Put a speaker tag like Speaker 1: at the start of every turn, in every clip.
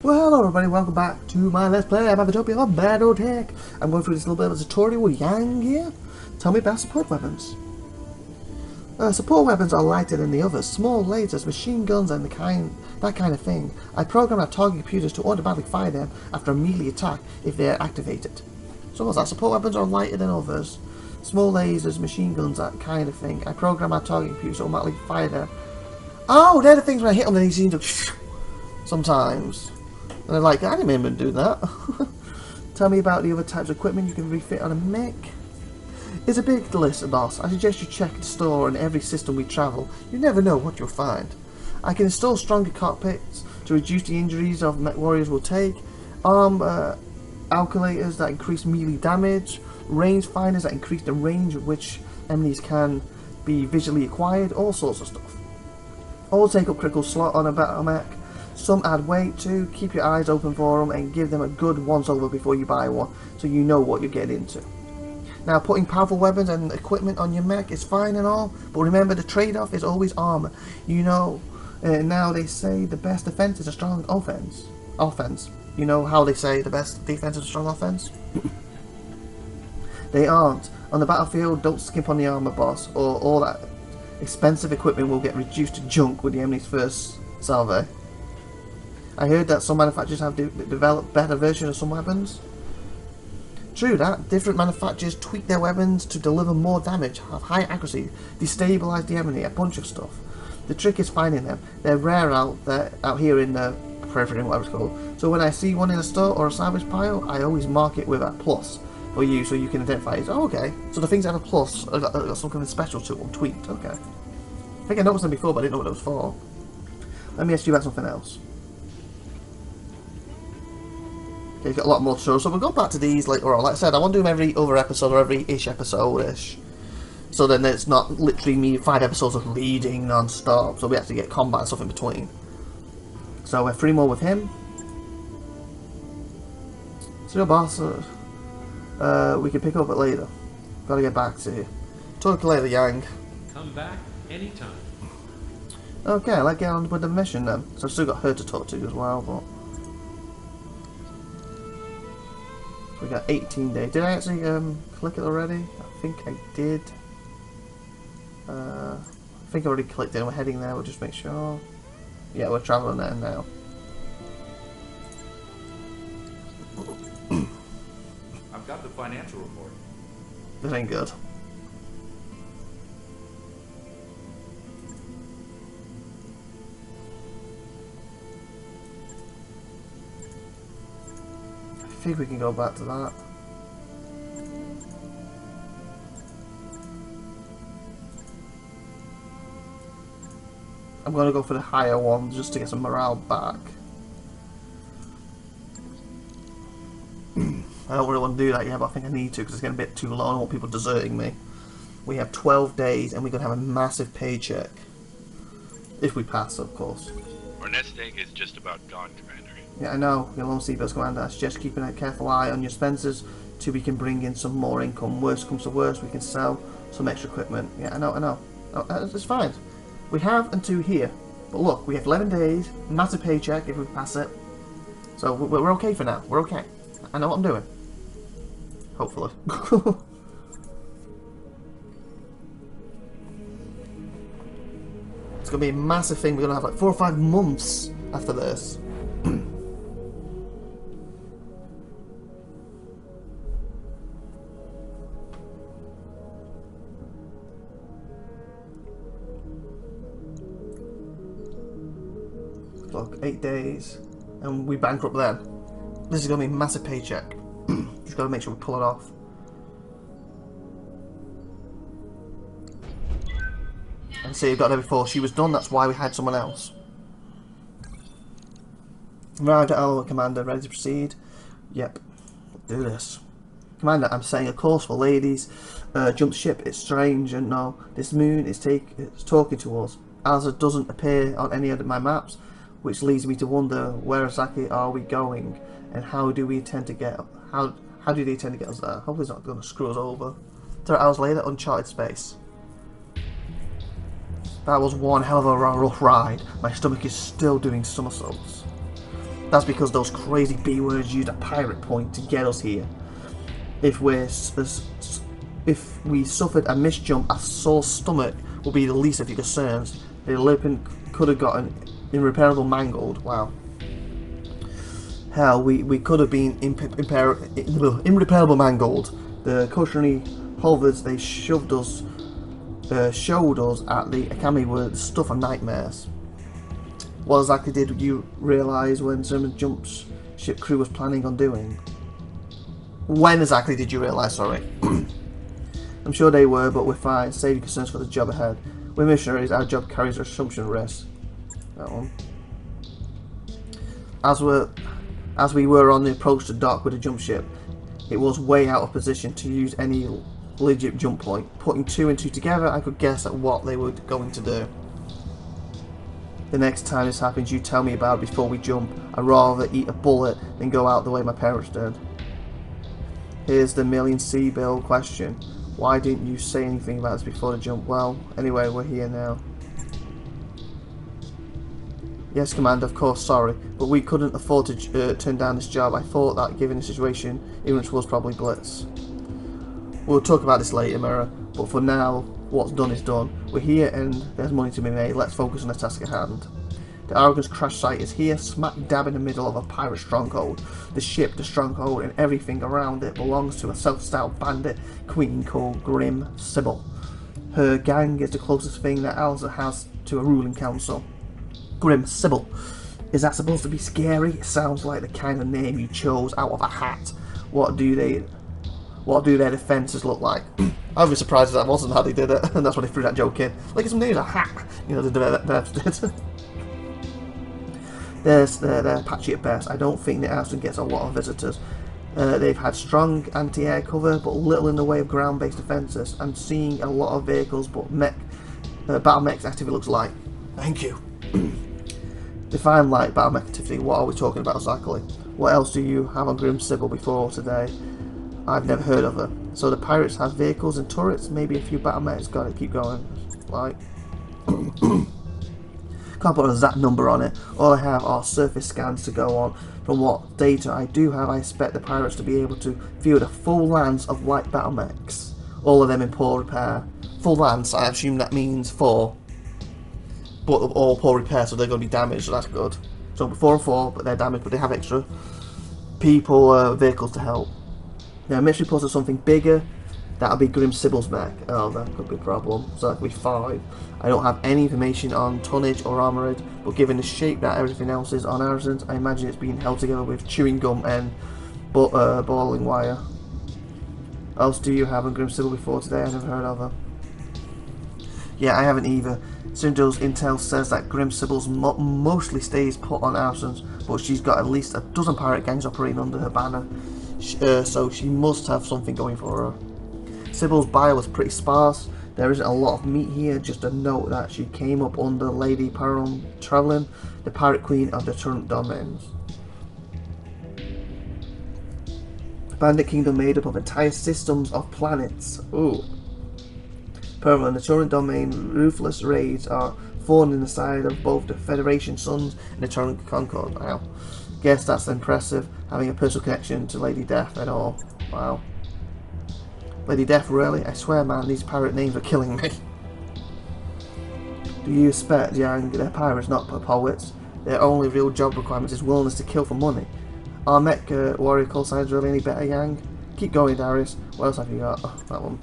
Speaker 1: Well, hello everybody, welcome back to my Let's Play. I'm IVATOPIA on BattleTech. I'm going through this little bit of a tutorial with Yang here. Tell me about support weapons. Support weapons are lighter than the others. Small lasers, machine guns and that kind of thing. I program our target computers to automatically fire them after a melee attack if they are activated. So what's that? Support weapons are lighter than others. Small lasers, machine guns, that kind of thing. I program our target computers to automatically fire them. Oh, they're the things when I hit them they seem to sometimes. And they're like, I didn't remember doing that. Tell me about the other types of equipment you can refit on a mech. It's a big list, boss. I suggest you check the store on every system we travel. You never know what you'll find. I can install stronger cockpits to reduce the injuries of mech warriors will take. Arm calculators that increase melee damage. Range finders that increase the range at which enemies can be visually acquired. All sorts of stuff. All take up critical slot on a battle mech. Some add weight too. Keep your eyes open for them and give them a good once over before you buy one, so you know what you're getting into. Now, putting powerful weapons and equipment on your mech is fine and all, but remember the trade-off is always armor. You know, now they say the best defense is a strong offense. You know how they say the best defense is a strong offense? They aren't. On the battlefield, don't skimp on the armor, boss, or all that expensive equipment will get reduced to junk with the enemy's first salve. I heard that some manufacturers have developed better versions of some weapons. True that, different manufacturers tweak their weapons to deliver more damage, have high accuracy, destabilize the enemy, a bunch of stuff. The trick is finding them. They're rare out here in the periphery, whatever it's called. So when I see one in a store or a salvage pile, I always mark it with a plus for you so you can identify it. Oh, okay. So the things that have a plus have got something special to them, tweaked, okay. I think I noticed them before, but I didn't know what it was for. Let me ask you about something else. You've got a lot more to show, so we'll go back to these later on. Like I said, I want to do them every other episode or every-ish episode-ish. So then it's not literally me 5 episodes of leading non-stop, so we have to get combat and stuff in between. So we're 3 more with him. So your boss, we can pick up it later. Gotta get back to you. Talk to you later, Yang.
Speaker 2: Come back anytime.
Speaker 1: Okay, let's get on with the mission then. So I've still got her to talk to as well, but... We got 18 days. Did I actually click it already? I think I did. I think I already clicked it. We're heading there. We'll just make sure. Yeah, we're traveling there now.
Speaker 2: I've got the financial report.
Speaker 1: This ain't good. I think we can go back to that. I'm going to go for the higher one just to get some morale back. I don't really want to do that yet, but I think I need to because it's getting a bit too long. I don't want people deserting me. We have 12 days and we're going to have a massive paycheck. If we pass, of course.
Speaker 3: Our nest egg is just about gone, Commander.
Speaker 1: Yeah, I know, your lone seabirds commander. I suggest keeping a careful eye on your expenses till we can bring in some more income. Worst comes to worst, we can sell some extra equipment. Yeah, I know. No, it's fine. We have until here. But look, we have 11 days, massive paycheck if we pass it. So we're okay for now. We're okay. I know what I'm doing. Hopefully. It's going to be a massive thing. We're going to have like 4 or 5 months after this. Look, 8 days, and we bankrupt then. This is going to be a massive paycheck. Just got to make sure we pull it off. And see, we've got there before. She was done, that's why we had someone else. Arrived at our commander, ready to proceed. Yep, do this. Commander, I'm setting a course for ladies. Jump ship, it's strange, and no, this moon is talking to us. Alza doesn't appear on any of my maps, which leads me to wonder where exactly are we going, and how do we intend to get how do they intend to get us there? Hopefully it's not going to screw us over. 3 hours later, uncharted space. That was one hell of a rough ride. My stomach is still doing somersaults. That's because those crazy B-words used a pirate point to get us here. If we suffered a misjump, a sore stomach would be the least of your concerns. The Lupin could have gotten irreparable mangled. Wow. Hell, we could have been irreparable mangled. The cautionary halberds they showed us at the academy were the stuff of nightmares. What exactly did you realise when German jump ship crew was planning on doing? When exactly did you realise, sorry? I'm sure they were, but we're fine. Save your concerns for the job ahead. We're missionaries, our job carries assumption risk. That one. As we were on the approach to dock with the jump ship, it was way out of position to use any legit jump point. Putting 2 and 2 together, I could guess at what they were going to do. The next time this happens, you tell me about it before we jump. I'd rather eat a bullet than go out the way my parents did. Here's the million C-bill question. Why didn't you say anything about this before the jump? Well, anyway, we're here now. Yes, Commander, of course, sorry, but we couldn't afford to turn down this job. I thought that given the situation, ignorance was probably blitz. We'll talk about this later, Mirror, but for now, what's done is done. We're here and there's money to be made. Let's focus on the task at hand. The Arrogance crash site is here, smack dab in the middle of a pirate stronghold. The ship, the stronghold, and everything around it belongs to a self-styled bandit queen called Grim Sybil. Her gang is the closest thing that Alza has to a ruling council. Grim Sybil. Is that supposed to be scary? It sounds like the kind of name you chose out of a hat. What do their defences look like? I'd be surprised if that wasn't how they did it, and that's why they threw that joke in. Like, it's named a hat, you know, the devs did. They're patchy at best. I don't think the Aston gets a lot of visitors. They've had strong anti-air cover, but little in the way of ground-based defences. I'm seeing a lot of vehicles, but battle mech activity looks light. Thank you. Define light battle mech activity. What are we talking about exactly? What else do you have on Grim Sybil before today? I've never heard of her. So the pirates have vehicles and turrets, maybe a few battle mechs. Got it, keep going. Like, can't put an exact number on it. All I have are surface scans to go on. From what data I do have, I expect the pirates to be able to field a full lance of light battle mechs. All of them in poor repair. Full lance, I assume that means 4. But all poor repair, so they're going to be damaged, so that's good. So 4 and 4, but they're damaged, but they have extra people, vehicles to help. Now, mystery reports of something bigger. That'll be Grim Sybil's mech. Oh, that could be a problem. So that could be 5. I don't have any information on tonnage or armor rate, but given the shape that everything else is on Arizona, I imagine it's being held together with chewing gum and balling wire. What else do you have on Grim Sybil before today? I've never heard of her. Yeah, I haven't either. Cinder's intel says that Grim Sybil's mostly stays put on Arizona, but she's got at least a dozen pirate gangs operating under her banner. So she must have something going for her. Sybil's bio was pretty sparse. There isn't a lot of meat here, just a note that she came up under Lady Paron Travelin, the pirate queen of the Turret Domains. The Bandit Kingdom made up of entire systems of planets. Ooh. Perlin, the Turret Domain ruthless raids are thorn in the side of both the Federation Suns and the Turret Concord. Wow. Guess that's impressive, having a personal connection to Lady Death and all. Wow. Lady Death, really? I swear, man, these pirate names are killing me. Do you expect, Yang, they're pirates, not poets? Their only real job requirement is willingness to kill for money. Our mech warrior call signs really any better, Yang? Keep going, Darius. What else have you got? Oh, that one.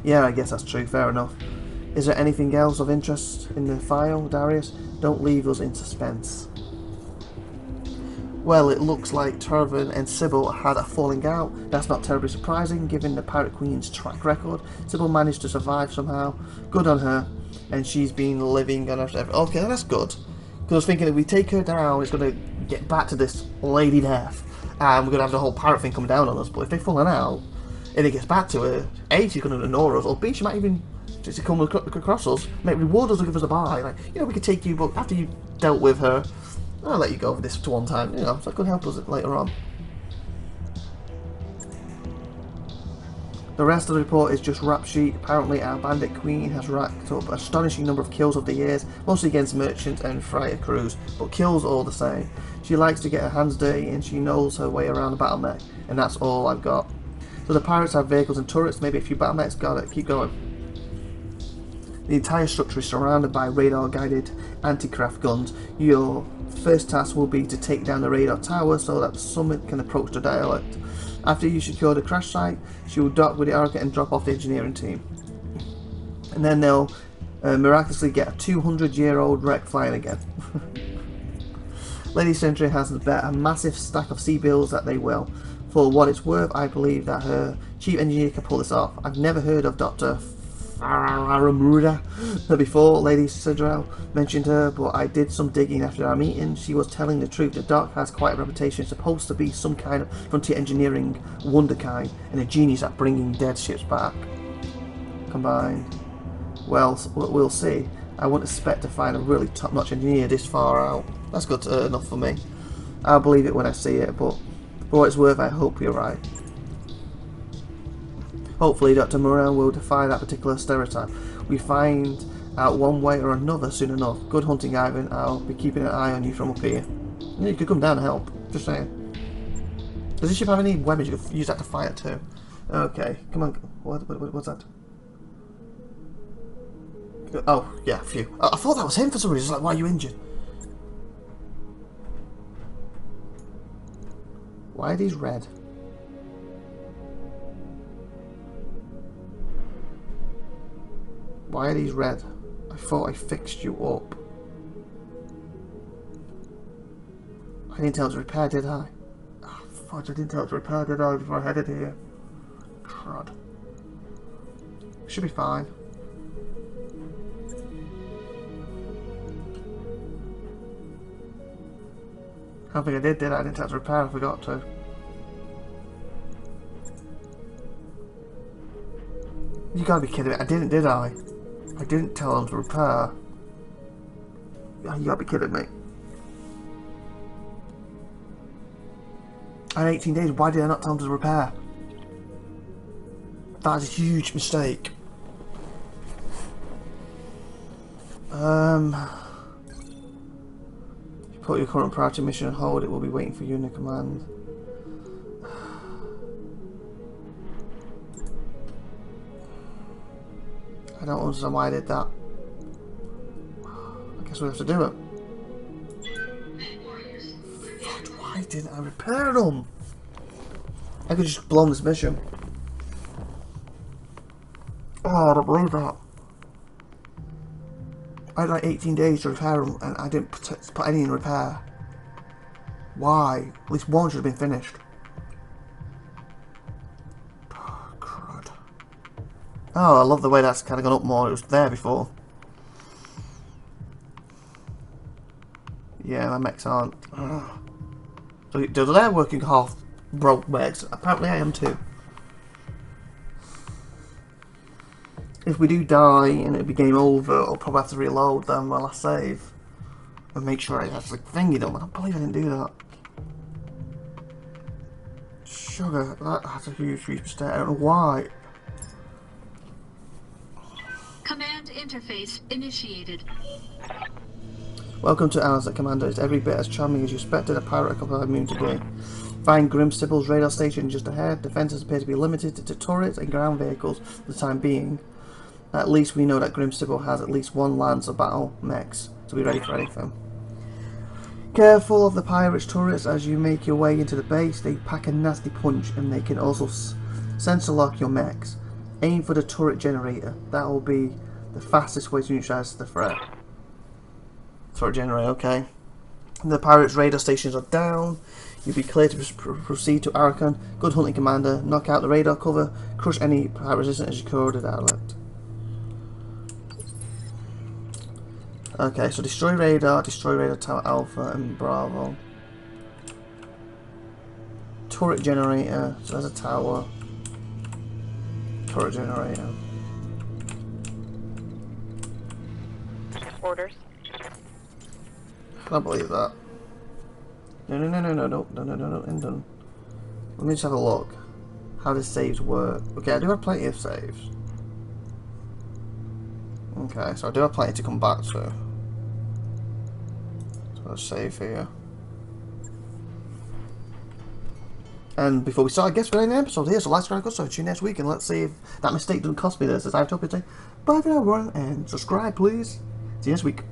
Speaker 1: Yeah, I guess that's true, fair enough. Is there anything else of interest in the file, Darius? Don't leave us in suspense. Well, it looks like Turvin and Sybil had a falling out. That's not terribly surprising, given the Pirate Queen's track record. Sybil managed to survive somehow. Good on her. And she's been living on her... Okay, that's good. Because I was thinking if we take her down, it's going to get back to this Lady Death. And we're going to have the whole pirate thing come down on us. But if they've fallen out, and it gets back to her, A, she's going to ignore us, or B, she might even just come across us, might reward us or give us a buy. Like, you know, we could take you, but after you dealt with her, I'll let you go for this to one time, you know, so that could help us later on. The rest of the report is just rap sheet. Apparently our bandit queen has racked up an astonishing number of kills over the years, mostly against merchant and freighter crews, but kills all the same. She likes to get her hands dirty and she knows her way around the battle mech, and that's all I've got. So the pirates have vehicles and turrets, maybe a few battle mechs, got it, keep going. The entire structure is surrounded by radar-guided anti-craft guns. Your first task will be to take down the radar tower so that the summit can approach the dialect. After you secure the crash site, she will dock with the Arca and drop off the engineering team. And then they'll miraculously get a 200-year-old wreck flying again. Lady Sentry has bet a massive stack of C-bills that they will. For what it's worth, I believe that her chief engineer can pull this off. I've never heard of Dr. Harebrained before. Lady Sidrell mentioned her, but I did some digging after our meeting. She was telling the truth. The Doc has quite a reputation, supposed to be some kind of frontier engineering wonderkind and a genius at bringing dead ships back. Combined. Well, we'll see. I wouldn't expect to find a really top-notch engineer this far out. That's good enough for me. I'll believe it when I see it, but for what it's worth, I hope you're right. Hopefully Dr. Moran will defy that particular stereotype. We find out one way or another soon enough. Good hunting, Ivan. I'll be keeping an eye on you from up here. You could come down and help. Just saying. Does this ship have any weapons? You could use that to fire too. Okay, come on. What's that? Oh, yeah, phew. I thought that was him for some reason. Like, why are you injured? Why are these red? Why are these red? I thought I fixed you up. I didn't tell it to repair, did I? Oh, fudge, I didn't tell it to repair, did I, before I headed here? Crud. Should be fine. I don't think I did I? I didn't tell it to repair, I forgot to. You gotta be kidding me. I didn't, did I? I didn't tell them to repair. You gotta be kidding me. I had 18 days. Why did I not tell them to repair? That is a huge mistake. Put your current priority mission on hold. It will be waiting for you in the command. I don't understand why I did that. I guess we have to do it. God, why didn't I repair them? I could just blown this mission. Oh, I don't believe that. I had like 18 days to repair them and I didn't put any in repair. Why? At least one should have been finished. Oh, crud. Oh, I love the way that's kind of gone up more. It was there before. Yeah, my mechs aren't. So they're working half broke mechs. Apparently I am too. If we do die and it'll be game over, I'll probably have to reload then my last save. And make sure I actually thingy them. I don't believe I didn't do that. Sugar, that's a huge mistake. I don't know why.
Speaker 4: Command interface initiated.
Speaker 1: Welcome to Alistair, Commander. It's every bit as charming as you expected a pirate a couple of moon today. Find Grimstible's radar station just ahead. Defences appear to be limited to turrets and ground vehicles for the time being. At least we know that Grimstibble has at least one lance of battle mechs to be ready for anything. Careful of the pirates' turrets as you make your way into the base. They pack a nasty punch and they can also sensor lock your mechs. Aim for the turret generator. That will be the fastest way to neutralize the threat. Turret generator, okay. The pirates' radar stations are down. You'll be clear to proceed to Arakan. Good hunting, Commander. Knock out the radar cover. Crush any pirate resistance as you secure the dialect. Okay, so destroy radar tower Alpha and Bravo. Turret generator, so there's a tower. Turret generator.
Speaker 5: Orders.
Speaker 1: I can't believe that. No, and done. Let me just have a look. How does saves work? Okay, I do have plenty of saves. Okay, so I do have plenty to come back to. So let's save here. And before we start, I guess for any episode here, so like, subscribe, so tune next week, and let's see if that mistake doesn't cost me this. As IVATOPIA say, bye for now, everyone, and subscribe, please. See you next week.